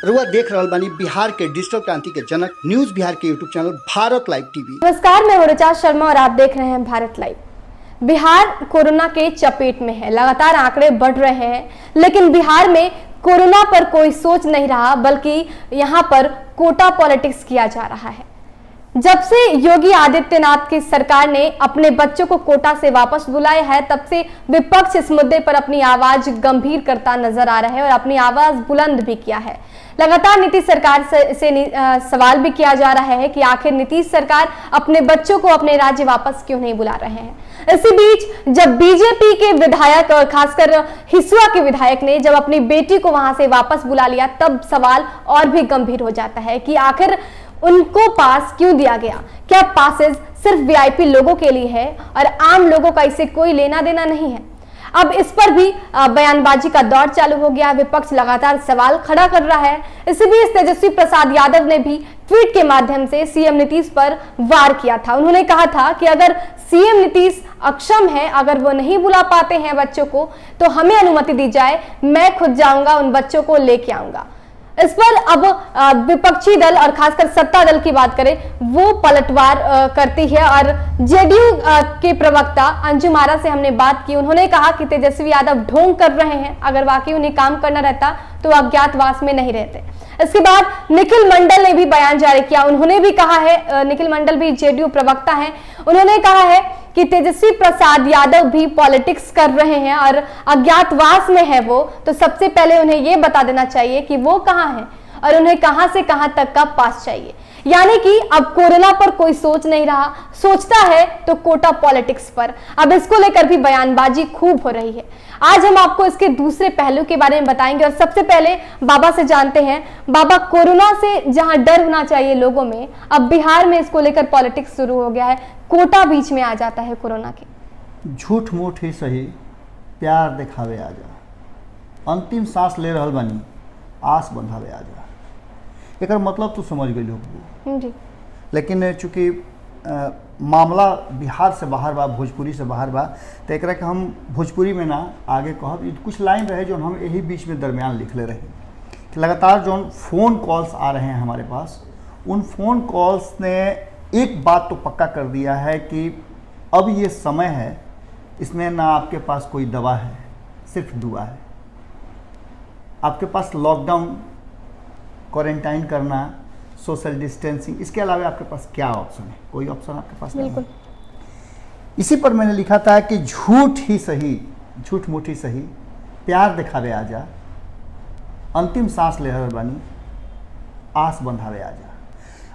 रुआ देख रहल बानी बिहार के डिजिटल क्रांति के जनक न्यूज बिहार के YouTube channel Bharat live TV. नमस्कार, मैं ऋचा शर्मा और आप देख रहे हैं भारत लाइव। बिहार कोरोना के चपेट में है, लगातार आंकड़े बढ़ रहे हैं, लेकिन बिहार में कोरोना पर कोई सोच नहीं रहा, बल्कि यहां पर कोटा पॉलिटिक्स किया जा रहा है। जब से योगी आदित्यनाथ की सरकार ने अपने बच्चों को कोटा से वापस बुलाया है, तब से विपक्ष इस मुद्दे पर अपनी आवाज गंभीर करता नजर आ रहा है और अपनी आवाज बुलंद भी किया है। लगातार नीतीश सरकार से सवाल भी किया जा रहा है कि आखिर नीतीश सरकार अपने बच्चों को अपने राज्य वापस क्यों नहीं बुला रहे हैं। इसी बीच जब बीजेपी के विधायक और खासकर हिसुआ के विधायक ने जब अपनी बेटी को वहां से वापस बुला लिया, तब सवाल और भी गंभीर हो जाता है कि आखिर उनको पास क्यों दिया गया। क्या पासेस सिर्फ वीआईपी लोगों के लिए है और आम लोगों का इससे कोई लेना देना नहीं है। अब इस पर भी बयानबाजी का दौर चालू हो गया। विपक्ष लगातार सवाल खड़ा कर रहा है। इसी बीच तेजस्वी प्रसाद यादव ने भी ट्वीट के माध्यम से सीएम नीतीश पर वार किया था। उन्होंने कहा था कि अगर सीएम नीतीश अक्षम है, अगर वो नहीं बुला पाते हैं बच्चों को, तो हमें अनुमति दी जाए, मैं खुद जाऊंगा, उन बच्चों को लेके आऊंगा। इस पर अब विपक्षी दल और खासकर सत्ता दल की बात करें, वो पलटवार करती है और जेडीयू के प्रवक्ता अंजुम आरा से हमने बात की। उन्होंने कहा कि तेजस्वी यादव ढोंग कर रहे हैं, अगर वाकई उन्हें काम करना रहता तो अज्ञातवास में नहीं रहते। इसके बाद निखिल मंडल ने भी बयान जारी किया। उन्होंने भी कहा है, निखिल मंडल भी जेडीयू प्रवक्ता हैं, उन्होंने कहा है कि तेजस्वी प्रसाद यादव भी पॉलिटिक्स कर रहे हैं और अज्ञातवास में है वो, तो सबसे पहले उन्हें ये बता देना चाहिए कि वो कहां हैं और उन्हें कहां से कहां तक का पास चाहिए। यानी कि अब कोरोना पर कोई सोच नहीं रहा, सोचता है तो कोटा पॉलिटिक्स पर। अब इसको लेकर भी बयानबाजी खूब हो रही है। आज हम आपको इसके दूसरे पहलू के बारे में बताएंगे और सबसे पहले बाबा से जानते हैं। बाबा, कोरोना से जहां डर होना चाहिए लोगों में, अब बिहार में इसको लेकर पॉलिटिक्स शुरू हो गया है, कोटा बीच में आ जाता है कोरोना के। झूठ मूठ ही सही, प्यार दिखावे आ जा, अंतिम सांस ले रहल बानी, आस बंधावे आ जा। एकर मतलब तो समझ गई लोग जी, लेकिन चूंकि मामला बिहार से बाहर बा, भोजपुरी से बाहर बा, तो एकरा के हम भोजपुरी में ना आगे कहब। कुछ लाइन रहे जो हम यही बीच में दरमियान लिख ले रहे कि लगातार जो फ़ोन कॉल्स आ रहे हैं हमारे पास, उन फ़ोन कॉल्स ने एक बात तो पक्का कर दिया है कि अब ये समय है, इसमें ना आपके पास कोई दवा है, सिर्फ दुआ है। आपके पास लॉकडाउन, क्वारंटाइन करना, सोशल डिस्टेंसिंग, इसके अलावा आपके पास क्या ऑप्शन है? कोई ऑप्शन आपके पास नहीं है। इसी पर मैंने लिखा था कि झूठ ही सही, झूठ मूठ ही सही, प्यार दिखावे आ जा, अंतिम सांस ले रहल बानी, आस बंधावे आ जा।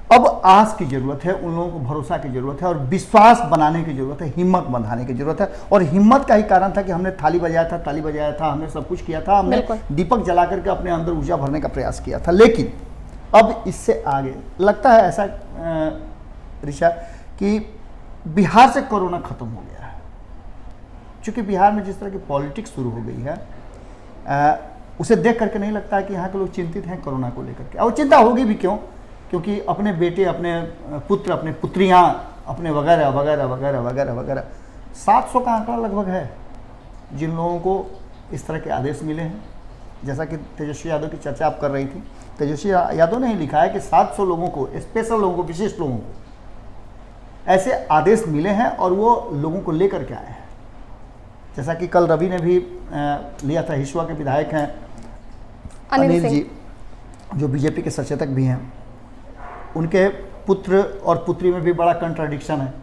अब आस की ज़रूरत है, उन लोगों को भरोसा की ज़रूरत है और विश्वास बनाने की ज़रूरत है, हिम्मत बंधाने की ज़रूरत है। और हिम्मत का ही कारण था कि हमने ताली बजाया था, हमने सब कुछ किया था, हमने दीपक जला करके अपने अंदर ऊर्जा भरने का प्रयास किया था। लेकिन अब इससे आगे लगता है ऐसा ऋषा कि बिहार से कोरोना खत्म हो गया है। चूँकि बिहार में जिस तरह की पॉलिटिक्स शुरू हो गई है, उसे देख करके नहीं लगता है कि यहाँ के लोग चिंतित हैं कोरोना को लेकर के। और चिंता होगी भी क्यों? क्योंकि अपने बेटे, अपने पुत्र, अपने पुत्रियाँ, अपने वगैरह वगैरह वगैरह वगैरह वगैरह 700 का आंकड़ा लगभग है जिन लोगों को इस तरह के आदेश मिले हैं। जैसा कि तेजस्वी यादव की चर्चा आप कर रही थी, तेजस्वी यादव ने ही लिखा है कि 700 लोगों को, स्पेशल लोगों को, विशिष्ट लोगों को ऐसे आदेश मिले हैं और वो लोगों को लेकर के आए हैं। जैसा कि कल रवि ने भी लिया था, हिसुआ के विधायक हैं अनिल जी, जो बीजेपी के सचेतक भी हैं, उनके पुत्र और पुत्री में भी बड़ा कंट्राडिक्शन है।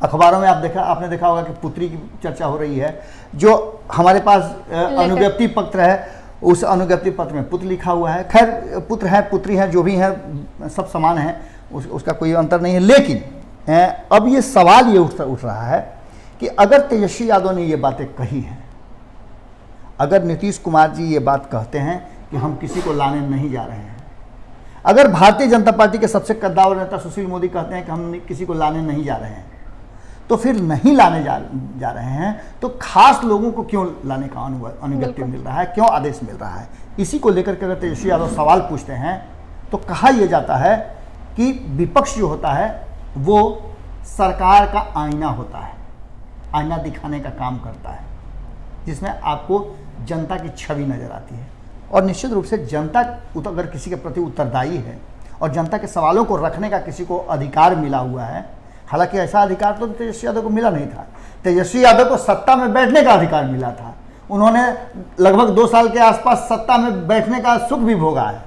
अखबारों में आपने देखा होगा कि पुत्री की चर्चा हो रही है। जो हमारे पास अनुज्ञप्ति पत्र है, उस अनुज्ञप्ति पत्र में पुत्र लिखा हुआ है। खैर, पुत्र है, पुत्री है, जो भी है सब समान है, उसका कोई अंतर नहीं है। लेकिन अब ये सवाल ये उठ रहा है कि अगर तेजस्वी यादव ने ये बातें कही हैं, अगर नीतीश कुमार जी ये बात कहते हैं कि हम किसी को लाने नहीं जा रहे हैं, अगर भारतीय जनता पार्टी के सबसे कद्दावर नेता सुशील मोदी कहते हैं कि हम किसी को लाने नहीं जा रहे हैं, तो फिर नहीं लाने जा रहे हैं तो खास लोगों को क्यों लाने का अनुज्ञप्ति मिल रहा है, क्यों आदेश मिल रहा है? इसी को लेकर के अगर तेजस्वी यादव सवाल पूछते हैं तो कहा यह जाता है कि विपक्ष जो होता है वो सरकार का आईना होता है, आईना दिखाने का काम करता है, जिसमें आपको जनता की छवि नजर आती है। और निश्चित रूप से जनता अगर किसी के प्रति उत्तरदायी है और जनता के सवालों को रखने का किसी को अधिकार मिला हुआ है, हालांकि ऐसा अधिकार तो तेजस्वी यादव को मिला नहीं था। तेजस्वी यादव को सत्ता में बैठने का अधिकार मिला था, उन्होंने लगभग 2 साल के आसपास सत्ता में बैठने का सुख भी भोगा है।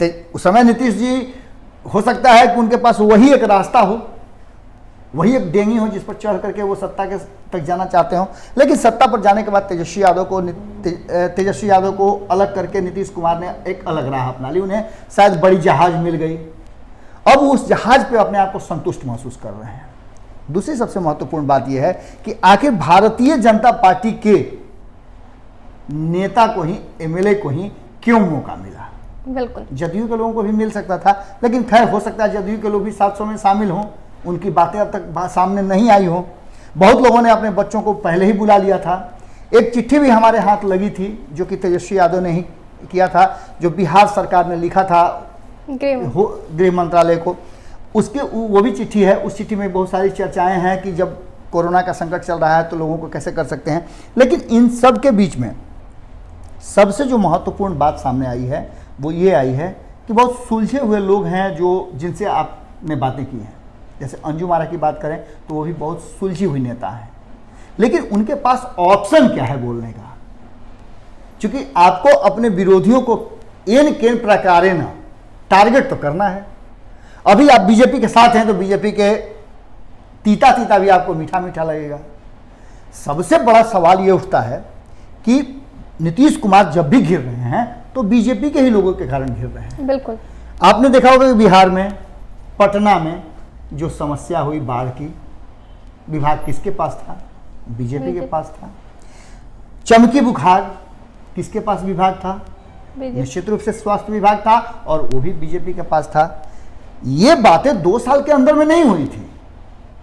तो उस समय नीतीश जी हो सकता है कि उनके पास वही एक रास्ता हो, वही एक डेंगी हो जिस पर चढ़ करके वो सत्ता के तक जाना चाहते हो, लेकिन सत्ता पर जाने के बाद तेजस्वी यादव को अलग करके नीतीश कुमार ने एक अलग राह अपना ली। उन्हें शायद बड़ी जहाज मिल गई, अब उस जहाज पे अपने आप को संतुष्ट महसूस कर रहे हैं। दूसरी सबसे महत्वपूर्ण बात यह है कि आखिर भारतीय जनता पार्टी के नेता को ही, एमएलए को ही क्यों मौका मिला? बिल्कुल, जदयू के लोगों को भी मिल सकता था, लेकिन खैर हो सकता है जदयू के लोग भी 700 में शामिल हों, उनकी बातें अब तक सामने नहीं आई हों। बहुत लोगों ने अपने बच्चों को पहले ही बुला लिया था। एक चिट्ठी भी हमारे हाथ लगी थी जो कि तेजस्वी यादव ने ही किया था, जो बिहार सरकार ने लिखा था गृह मंत्रालय को, उसके वो भी चिट्ठी है। उस चिट्ठी में बहुत सारी चर्चाएं हैं कि जब कोरोना का संकट चल रहा है तो लोगों को कैसे कर सकते हैं, लेकिन इन सब के बीच में सबसे जो महत्वपूर्ण बात सामने आई है वो ये आई है कि बहुत सुलझे हुए लोग हैं जिनसे आपने बातें की हैं। जैसे अंजुम आरा की बात करें तो वो भी बहुत सुलझी हुई नेता है, लेकिन उनके पास ऑप्शन क्या है बोलने का? क्योंकि आपको अपने विरोधियों को एन केन प्रकारे ना टारगेट तो करना है। अभी आप बीजेपी के साथ हैं तो बीजेपी के तीता तीता भी आपको मीठा मीठा लगेगा। सबसे बड़ा सवाल ये उठता है कि नीतीश कुमार जब भी घिर रहे हैं तो बीजेपी के ही लोगों के कारण घिर रहे हैं। बिल्कुल, आपने देखा होगा कि बिहार में, पटना में जो समस्या हुई बाढ़ की, विभाग किसके पास था? बीजेपी के पास था। चमकी बुखार किसके पास विभाग था? निश्चित रूप से स्वास्थ्य विभाग था, और वो भी बीजेपी के पास था। ये बातें 2 साल के अंदर में नहीं हुई थी।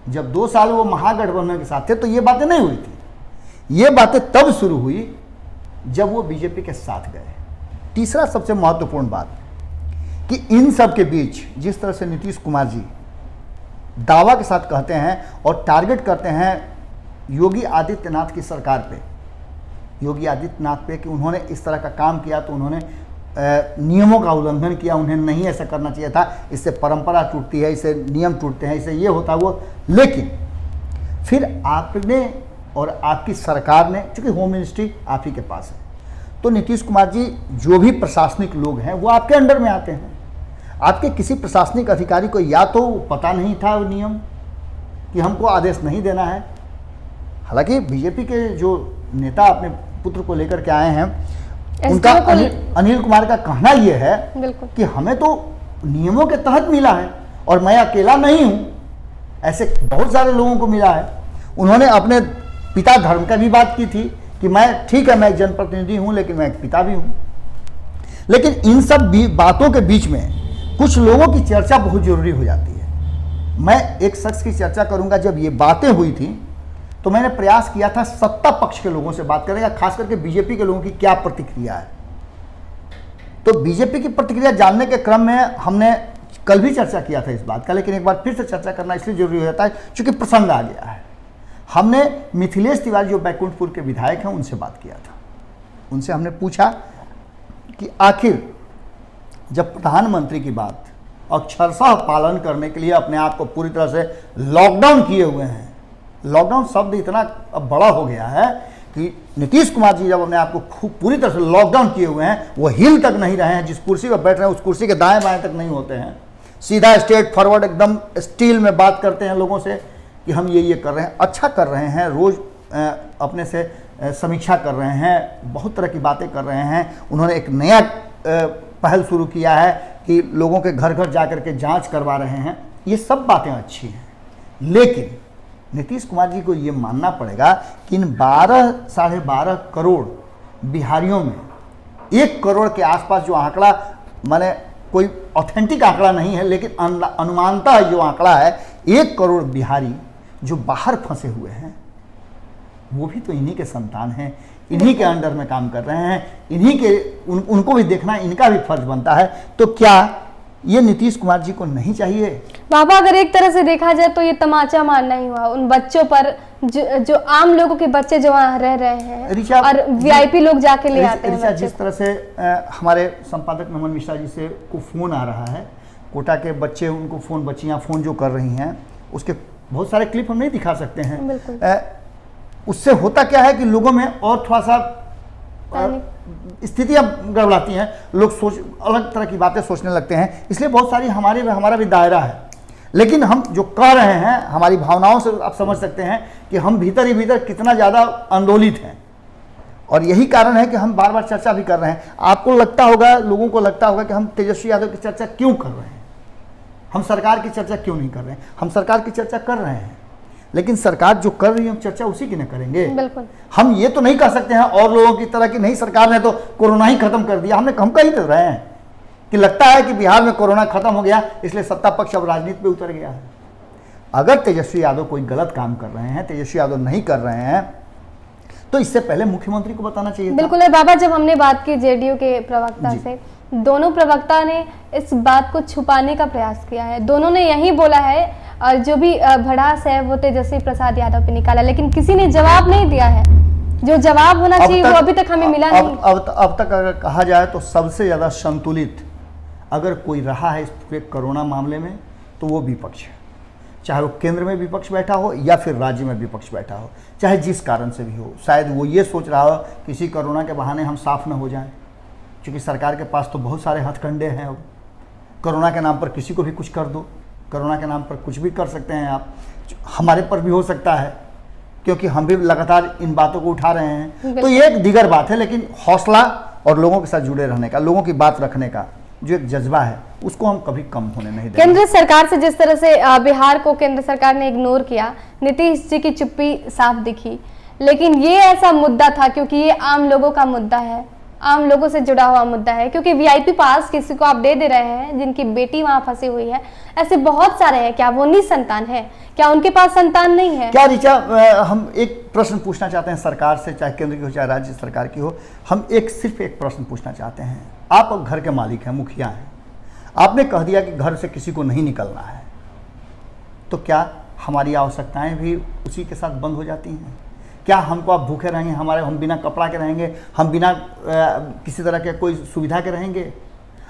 जब 2 साल वो महागठबंधन के साथ थे तो ये बातें नहीं हुई थी। ये बातें तब शुरू हुई जब वो बीजेपी के साथ गए। तीसरा सबसे महत्वपूर्ण बात कि इन सब के बीच जिस तरह से नीतीश कुमार जी दावा के साथ कहते हैं और टारगेट करते हैं योगी आदित्यनाथ की सरकार पे, योगी आदित्यनाथ पे कि उन्होंने इस तरह का काम किया तो उन्होंने नियमों का उल्लंघन किया, उन्हें नहीं ऐसा करना चाहिए था, इससे परंपरा टूटती है, इससे नियम टूटते हैं, इससे ये होता है वो। लेकिन फिर आपने और आपकी सरकार ने, चूंकि होम मिनिस्ट्री आप ही के पास है, तो नीतीश कुमार जी जो भी प्रशासनिक लोग हैं वो आपके अंडर में आते हैं। आपके किसी प्रशासनिक अधिकारी को या तो पता नहीं था वो नियम कि हमको आदेश नहीं देना है। हालांकि बीजेपी के जो नेता अपने पुत्र को लेकर के आए हैं, उनका अनिल कुमार का कहना यह है कि हमें तो नियमों के तहत मिला है और मैं अकेला नहीं हूं, ऐसे बहुत सारे लोगों को मिला है। उन्होंने अपने पिता धर्म का भी बात की थी कि मैं, ठीक है मैं एक जनप्रतिनिधि हूं लेकिन मैं एक पिता भी हूं। लेकिन इन सब बातों के बीच में कुछ लोगों की चर्चा बहुत जरूरी हो जाती है। मैं एक शख्स की चर्चा करूंगा। जब ये बातें हुई थी तो मैंने प्रयास किया था सत्ता पक्ष के लोगों से बात करने का, खास करके बीजेपी के लोगों की क्या प्रतिक्रिया है। तो बीजेपी की प्रतिक्रिया जानने के क्रम में हमने कल भी चर्चा किया था इस बात का, लेकिन एक बार फिर से चर्चा करना इसलिए जरूरी हो जाता है क्योंकि प्रसंग आ गया है। हमने मिथिलेश तिवारी जो बैकुंठपुर के विधायक हैं उनसे बात किया था। उनसे हमने पूछा कि आखिर जब प्रधानमंत्री की बात अक्षरशः पालन करने के लिए अपने आप को पूरी तरह से लॉकडाउन किए हुए हैं, लॉकडाउन शब्द इतना अब बड़ा हो गया है कि नीतीश कुमार जी जब अपने आप को पूरी तरह से लॉकडाउन किए हुए हैं, वो हिल तक नहीं रहे हैं, जिस कुर्सी पर बैठ रहे हैं उस कुर्सी के दाएं बाएं तक नहीं होते हैं, सीधा स्ट्रेट फॉरवर्ड एकदम स्टील में बात करते हैं लोगों से कि हम ये कर रहे हैं, अच्छा कर रहे हैं, रोज़ अपने से समीक्षा कर रहे हैं, बहुत तरह की बातें कर रहे हैं। उन्होंने एक नया पहल शुरू किया है कि लोगों के घर घर जा कर के जाँच करवा रहे हैं। ये सब बातें अच्छी हैं, लेकिन नीतीश कुमार जी को ये मानना पड़ेगा कि इन 12 - 12 करोड़ बिहारियों में 1 करोड़ के आसपास जो आंकड़ा, माने कोई ऑथेंटिक आंकड़ा नहीं है लेकिन अनुमानता जो आंकड़ा है, 1 करोड़ बिहारी जो बाहर फंसे हुए हैं वो भी तो इन्हीं के संतान हैं, इन्हीं के अंडर में काम कर रहे हैं, इन्हीं के उनको भी देखना इनका भी फर्ज बनता है। तो क्या ये नीतीश कुमार जी को नहीं चाहिए? बाबा, अगर एक तरह से देखा जाए तो ये तमाचा मारना ही हुआ, उन बच्चों पर जो आम लोगों के बच्चे जो वहाँ रह रहे हैं और वीआईपी लोग जाके ले आते हैं। जिस तरह से हमारे संपादक नमन मिश्रा जी से को फोन आ रहा है, कोटा के बच्चे उनको फोन, बच्चियां फोन जो कर रही हैं, उसके बहुत सारे क्लिप हम नहीं दिखा सकते हैं। उससे होता क्या है कि लोगों में और थोड़ा सा स्थितियां गड़बड़ाती हैं, लोग अलग तरह की बातें सोचने लगते हैं। इसलिए बहुत सारी हमारा भी दायरा है, लेकिन हम जो कह रहे हैं, हमारी भावनाओं से आप समझ सकते हैं कि हम भीतर ही भीतर कितना ज़्यादा आंदोलित हैं, और यही कारण है कि हम बार बार चर्चा भी कर रहे हैं। आपको लगता होगा, लोगों को लगता होगा कि हम तेजस्वी यादव की चर्चा क्यों कर रहे हैं, हम सरकार की चर्चा क्यों नहीं कर रहे हैं। हम सरकार की चर्चा कर रहे हैं, लेकिन सरकार जो कर रही है हम चर्चा उसी की न करेंगे। बिल्कुल। हम ये तो नहीं कह सकते हैं और लोगों की तरह कि नहीं सरकार ने तो कोरोना ही खत्म कर दिया। हम कह ही तो रहे हैं कि लगता है कि बिहार में कोरोना खत्म हो गया, इसलिए सत्ता पक्ष अब राजनीति पे उतर गया है। अगर तेजस्वी यादव कोई गलत काम कर रहे हैं, तेजस्वी यादव नहीं कर रहे हैं, तो इससे पहले मुख्यमंत्री को बताना चाहिए। बिल्कुल है बाबा, जब हमने बात की जेडीयू के प्रवक्ता से, दोनों प्रवक्ता ने इस बात को छुपाने का प्रयास किया है। दोनों ने यही बोला है, और जो भी भड़ास है वो तेजस्वी प्रसाद यादव पे निकाला, लेकिन किसी ने जवाब नहीं दिया है। जो जवाब होना चाहिए वो अभी तक हमें मिला नहीं। अब तक अगर कहा जाए तो सबसे ज्यादा संतुलित अगर कोई रहा है इस पूरे कोरोना मामले में तो वो विपक्ष है। चाहे वो केंद्र में विपक्ष बैठा हो या फिर राज्य में विपक्ष बैठा हो, चाहे जिस कारण से भी हो। शायद वो ये सोच रहा हो किसी कोरोना के बहाने हम साफ न हो जाएं, क्योंकि सरकार के पास तो बहुत सारे हथकंडे हैं। अब कोरोना के नाम पर किसी को भी कुछ कर दो, कोरोना के नाम पर कुछ भी कर सकते हैं आप। हमारे पर भी हो सकता है, क्योंकि हम भी लगातार इन बातों को उठा रहे हैं। तो ये एक दीगर बात है, लेकिन हौसला और लोगों के साथ जुड़े रहने का, लोगों की बात रखने का जो एक जज्बा है, उसको हम कभी कम होने नहीं देंगे। केंद्र सरकार से जिस तरह से बिहार को केंद्र सरकार ने इग्नोर किया, नीतीश जी की चुप्पी साफ दिखी। लेकिन ये ऐसा मुद्दा था क्योंकि ये आम लोगों का मुद्दा है, आम लोगों से जुड़ा हुआ मुद्दा है। क्योंकि वीआईपी पास किसी को आप दे रहे हैं जिनकी बेटी वहां फंसी हुई है, ऐसे बहुत सारे हैं। क्या वो निसंतान है? क्या उनके पास संतान नहीं है? क्या ऋचा, हम एक प्रश्न पूछना चाहते हैं सरकार से, चाहे केंद्र की हो चाहे राज्य सरकार की हो। हम सिर्फ एक प्रश्न पूछना चाहते हैं। आप घर के मालिक हैं, मुखिया हैं, आपने कह दिया कि घर से किसी को नहीं निकलना है, तो क्या हमारी आवश्यकताएं भी उसी के साथ बंद हो जाती हैं? क्या हमको आप भूखे रहेंगे, हम बिना कपड़ा के रहेंगे, हम बिना किसी तरह के कोई सुविधा के रहेंगे?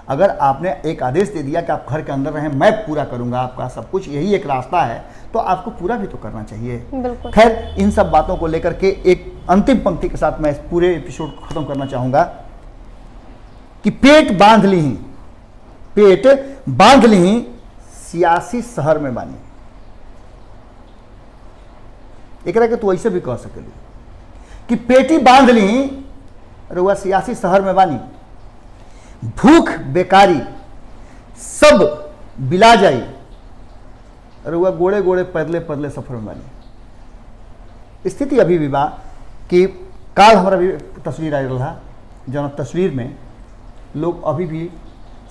अगर आपने एक आदेश दे दिया कि आप घर के अंदर रहें, मैं पूरा करूंगा आपका सब कुछ, यही एक रास्ता है, तो आपको पूरा भी तो करना चाहिए। खैर, इन सब बातों को लेकर के एक अंतिम पंक्ति के साथ मैं इस पूरे एपिसोड को खत्म करना चाहूंगा कि पेट बांध ली सियासी शहर में बानी। एक के तो ऐसे भी कह सकेली कि पेटी बांध ली रुआ सियासी शहर में बानी, भूख बेकारी सब बिला जाई, रुआ गोड़े गोड़े पैदले पैदले सफर में बानी। स्थिति अभी भी बा कि काल हमारा भी तस्वीर आई रहा, जौन तस्वीर में लोग अभी भी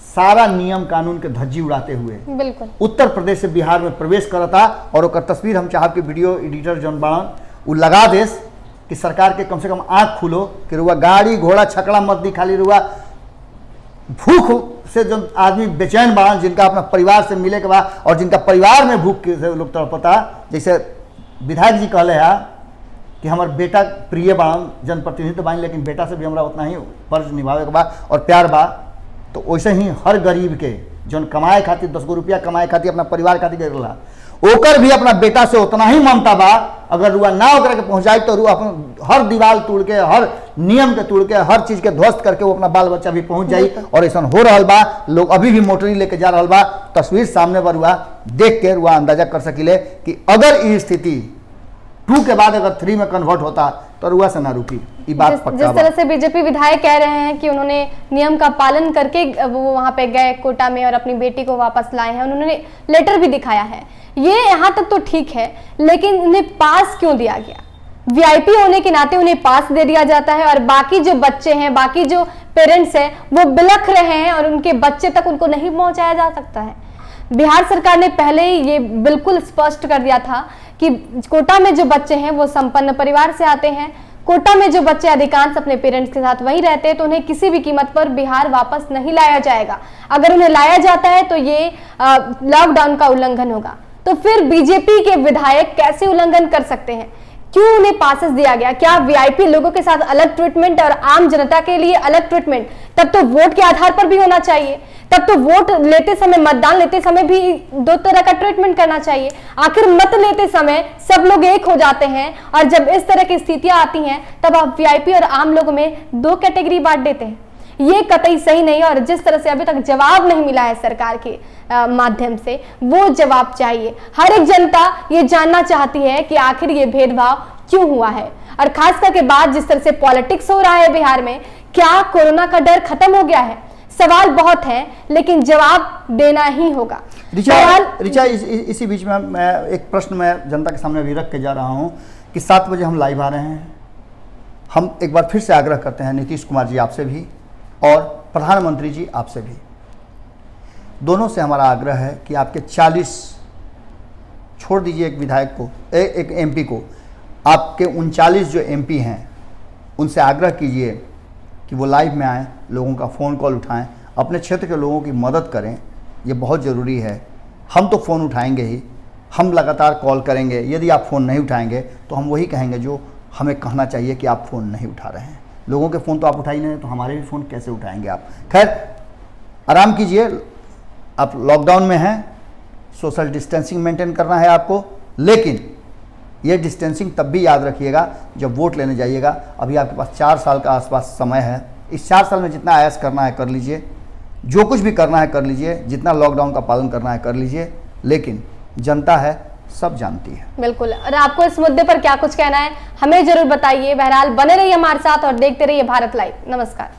सारा नियम कानून के धज्जी उड़ाते हुए बिल्कुल उत्तर प्रदेश से बिहार में प्रवेश करता। और ओकर तस्वीर हम चाहब कि वीडियो एडिटर जौन बाड़न वो लगा देस कि सरकार के कम से कम आँख खुलो कि रुआ गाड़ी घोड़ा छकड़ा मत दी, खाली रुआ भूख से जो आदमी बेचैन बाड़न, जिनका अपना परिवार से मिले के बाद और जिनका परिवार में भूख से लोग तड़पता। जैसे विधायक जी कहले है कि हमार बेटा प्रिय बाड़न, जनप्रतिनिधित्व बानी, लेकिन बेटा से भी हमारा उतना ही फर्ज निभावे के बा और प्यार बा। तो वैसे ही हर गरीब के जौन कमाए खातिर 10 गो रुपया कमाए खातिर अपना परिवार खातिर कर रहा, ओकर भी अपना बेटा से उतना ही ममता बा। अगर रुआ ना ओकरा के पहुंचाई तो रुआ अपन हर दीवार तोड़ के, हर नियम के तोड़ के, हर चीज के ध्वस्त करके वो अपना बाल बच्चा भी पहुंच जाई। और ऐसा हो रहा बा, लोग अभी भी मोटरी लेके जा रहा बा। तस्वीर सामने पर रुआ देख के रुआ अंदाजा कर सकिले कि अगर ये स्थिति 2 के बाद अगर 3 में कन्वर्ट होता तो रुआ से ना रुकी। जिस तरह से बीजेपी विधायक कह रहे हैं कि उन्होंने नियम का पालन करके वो वहां पे गए कोटा में और अपनी बेटी को वापस लाए हैं, उन्होंने लेटर भी दिखाया है, ये यहाँ तक तो ठीक है, लेकिन उन्हें पास क्यों दिया गया? वीआईपी होने के नाते उन्हें पास दे दिया जाता है और बाकी जो बच्चे हैं, बाकी जो पेरेंट्स हैं वो बिलख रहे हैं और उनके बच्चे तक उनको नहीं पहुंचाया जा सकता है। बिहार सरकार ने पहले ही ये बिल्कुल स्पष्ट कर दिया था कि कोटा में जो बच्चे हैं वो संपन्न परिवार से आते हैं, कोटा में जो बच्चे अधिकांश अपने पेरेंट्स के साथ वहीं रहते हैं, तो उन्हें किसी भी कीमत पर बिहार वापस नहीं लाया जाएगा। अगर उन्हें लाया जाता है तो ये लॉकडाउन का उल्लंघन होगा। तो फिर बीजेपी के विधायक कैसे उल्लंघन कर सकते हैं? क्यों उन्हें पासेस दिया गया? क्या वीआईपी लोगों के साथ अलग ट्रीटमेंट और आम जनता के लिए अलग ट्रीटमेंट? तब तो वोट के आधार पर भी होना चाहिए। तब तो वोट लेते समय, मतदान लेते समय भी दो तरह का ट्रीटमेंट करना चाहिए। आखिर मत लेते समय सब लोग एक हो जाते हैं और जब इस तरह की स्थितियां आती हैं तब आप वीआईपी और आम लोगों में दो कैटेगरी बांट देते हैं। ये कतई सही नहीं। और जिस तरह से अभी तक जवाब नहीं मिला है सरकार के माध्यम से, वो जवाब चाहिए। हर एक जनता ये जानना चाहती है कि आखिर ये भेदभाव क्यों हुआ है, और खास करके बात जिस तरह से पॉलिटिक्स हो रहा है बिहार में, क्या कोरोना का डर खत्म हो गया है? सवाल बहुत है लेकिन जवाब देना ही होगा। रिचा, इसी बीच में मैं एक प्रश्न मैं जनता के सामने अभी रख के जा रहा हूं कि 7 बजे हम लाइव आ रहे हैं। हम एक बार फिर से आग्रह करते हैं नीतीश कुमार जी आपसे भी और प्रधानमंत्री जी आपसे भी, दोनों से हमारा आग्रह है कि आपके 40, छोड़ दीजिए एक विधायक को, एक एमपी को, आपके 39 जो एमपी हैं उनसे आग्रह कीजिए कि वो लाइव में आएँ, लोगों का फ़ोन कॉल उठाएं, अपने क्षेत्र के लोगों की मदद करें। ये बहुत ज़रूरी है। हम तो फ़ोन उठाएंगे ही, हम लगातार कॉल करेंगे। यदि आप फ़ोन नहीं उठाएंगे तो हम वही कहेंगे जो हमें कहना चाहिए कि आप फ़ोन नहीं उठा रहे हैं। लोगों के फ़ोन तो आप उठा ही नहीं, तो हमारे भी फ़ोन कैसे उठाएंगे आप? खैर, आराम कीजिए। आप लॉकडाउन में हैं, सोशल डिस्टेंसिंग मेंटेन करना है आपको, लेकिन ये डिस्टेंसिंग तब भी याद रखिएगा जब वोट लेने जाइएगा। अभी आपके पास 4 साल का आसपास समय है। इस 4 साल में जितना ऐश करना है कर लीजिए, जो कुछ भी करना है कर लीजिए, जितना लॉकडाउन का पालन करना है कर लीजिए, लेकिन जनता है, सब जानती है। बिल्कुल। और आपको इस मुद्दे पर क्या कुछ कहना है हमें जरूर बताइए। बहरहाल बने रहिए हमारे साथ और देखते रहिए भारत लाइव। नमस्कार।